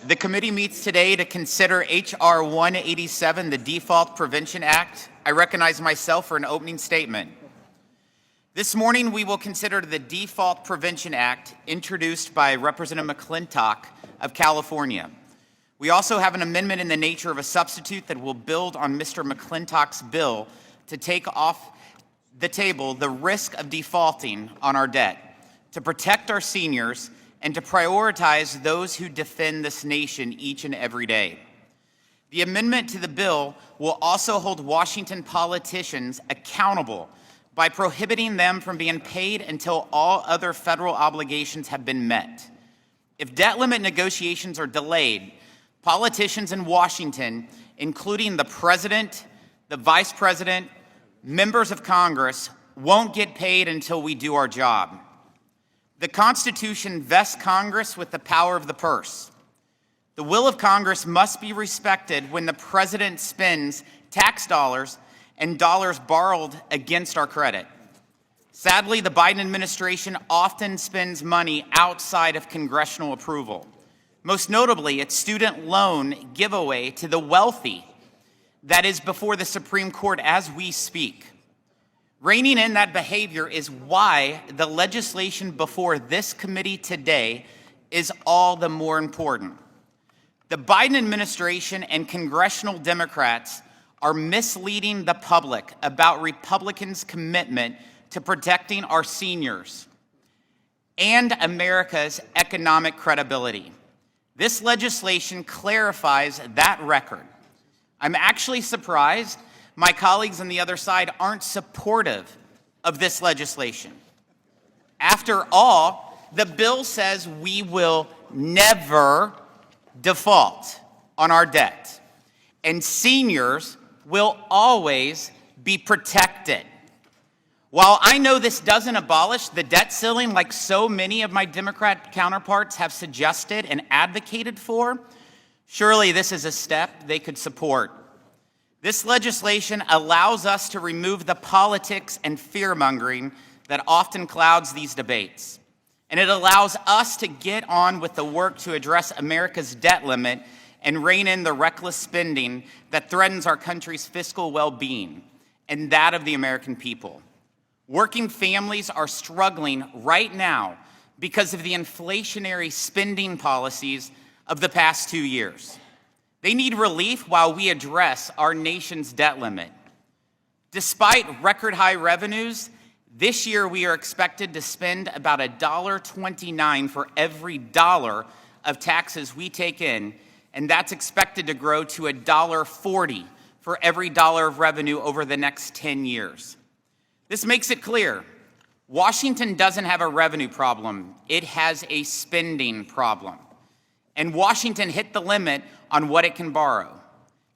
The committee meets today to consider H.R. 187, the Default Prevention Act. I recognize myself for an opening statement. This morning, we will consider the Default Prevention Act introduced by Representative McClintock of California. We also have an amendment in the nature of a substitute that will build on Mr. McClintock's bill to take off the table the risk of defaulting on our debt, to protect our seniors, and to prioritize those who defend this nation each and every day. The amendment to the bill will also hold Washington politicians accountable by prohibiting them from being paid until all other federal obligations have been met. If debt limit negotiations are delayed, politicians in Washington, including the president, the vice president, members of Congress, won't get paid until we do our job. The Constitution vests Congress with the power of the purse. The will of Congress must be respected when the president spends tax dollars and dollars borrowed against our credit. Sadly, the Biden administration often spends money outside of congressional approval, most notably its student loan giveaway to the wealthy that is before the Supreme Court as we speak. Reining in that behavior is why the legislation before this committee today is all the more important. The Biden administration and congressional Democrats are misleading the public about Republicans' commitment to protecting our seniors and America's economic credibility. This legislation clarifies that record. I'm actually surprised my colleagues on the other side aren't supportive of this legislation. After all, the bill says we will never default on our debt, and seniors will always be protected. While I know this doesn't abolish the debt ceiling like so many of my Democrat counterparts have suggested and advocated for, surely this is a step they could support. This legislation allows us to remove the politics and fear-mongering that often clouds these debates. And it allows us to get on with the work to address America's debt limit and rein in the reckless spending that threatens our country's fiscal well-being and that of the American people. Working families are struggling right now because of the inflationary spending policies of the past 2 years. They need relief while we address our nation's debt limit. Despite record high revenues, this year we are expected to spend about $1.29 for every dollar of taxes we take in, and that's expected to grow to $1.40 for every dollar of revenue over the next 10 years. This makes it clear, Washington doesn't have a revenue problem, it has a spending problem. And Washington hit the limit on what it can borrow.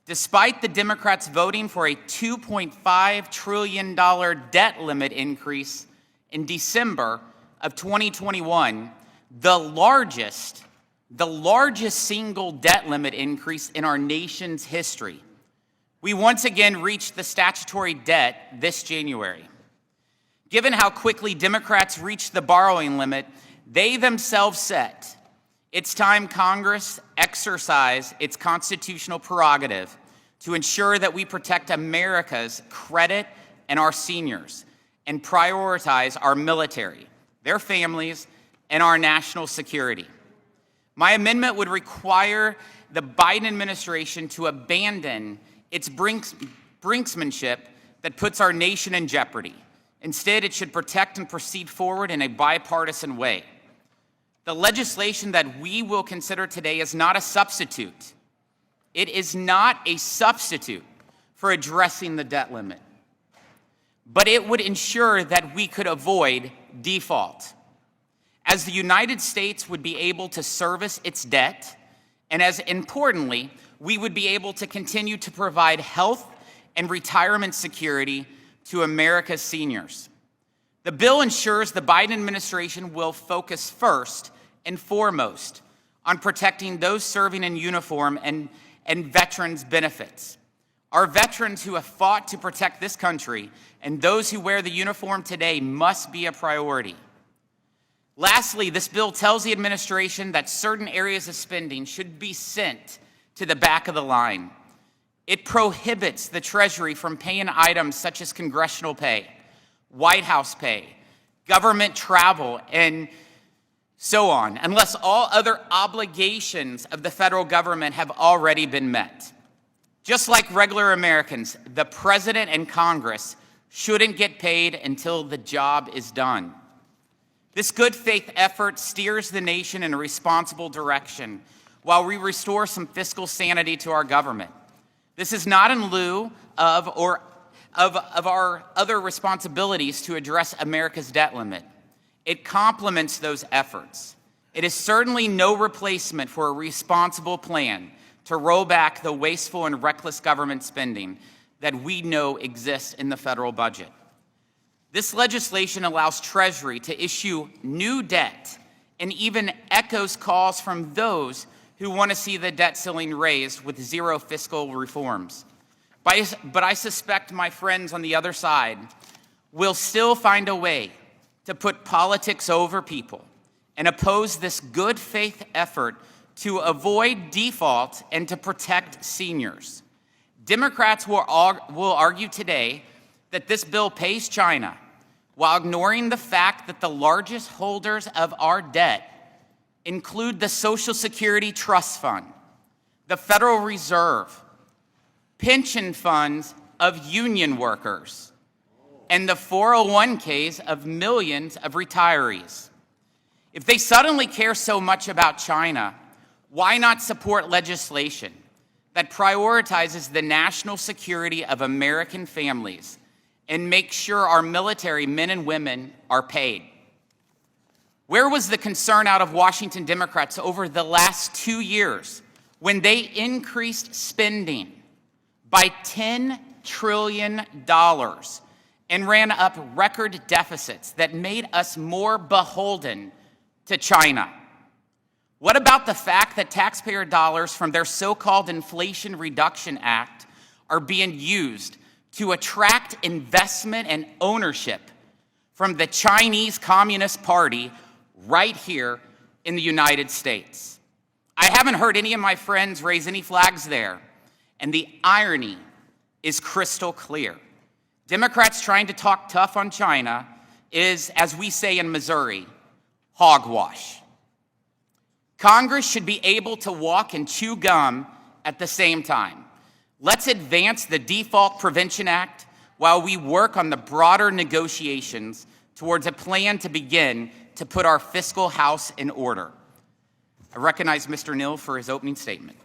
Despite the Democrats voting for a $2.5 trillion debt limit increase in December of 2021, the largest single debt limit increase in our nation's history, we once again reached the statutory debt this January. Given how quickly Democrats reached the borrowing limit they themselves set, it's time Congress exercise its constitutional prerogative to ensure that we protect America's credit and our seniors and prioritize our military, their families, and our national security. My amendment would require the Biden administration to abandon its brinksmanship that puts our nation in jeopardy. Instead, it should protect and proceed forward in a bipartisan way. The legislation that we will consider today is not a substitute. It is not a substitute for addressing the debt limit, but it would ensure that we could avoid default, as the United States would be able to service its debt, and as importantly, we would be able to continue to provide health and retirement security to America's seniors. The bill ensures the Biden administration will focus first and foremost on protecting those serving in uniform and veterans' benefits. Our veterans who have fought to protect this country and those who wear the uniform today must be a priority. Lastly, this bill tells the administration that certain areas of spending should be sent to the back of the line. It prohibits the Treasury from paying items such as congressional pay, White House pay, government travel, and so on, unless all other obligations of the federal government have already been met. Just like regular Americans, the President and Congress shouldn't get paid until the job is done. This good faith effort steers the nation in a responsible direction while we restore some fiscal sanity to our government. This is not in lieu of our other responsibilities to address America's debt limit. It complements those efforts. It is certainly no replacement for a responsible plan to roll back the wasteful and reckless government spending that we know exists in the federal budget. This legislation allows Treasury to issue new debt and even echoes calls from those who want to see the debt ceiling raised with zero fiscal reforms. But I suspect my friends on the other side will still find a way to put politics over people and oppose this good faith effort to avoid default and to protect seniors. Democrats will argue today that this bill pays China while ignoring the fact that the largest holders of our debt include the Social Security Trust Fund, the Federal Reserve, pension funds of union workers, and the 401ks of millions of retirees. If they suddenly care so much about China, why not support legislation that prioritizes the national security of American families and make sure our military men and women are paid? Where was the concern out of Washington Democrats over the last 2 years when they increased spending by $10 trillion and ran up record deficits that made us more beholden to China? What about the fact that taxpayer dollars from their so-called Inflation Reduction Act are being used to attract investment and ownership from the Chinese Communist Party right here in the United States? I haven't heard any of my friends raise any flags there, and the irony is crystal clear. Democrats trying to talk tough on China is, as we say in Missouri, hogwash. Congress should be able to walk and chew gum at the same time. Let's advance the Default Prevention Act while we work on the broader negotiations towards a plan to begin to put our fiscal house in order. I recognize Mr. Neal for his opening statement.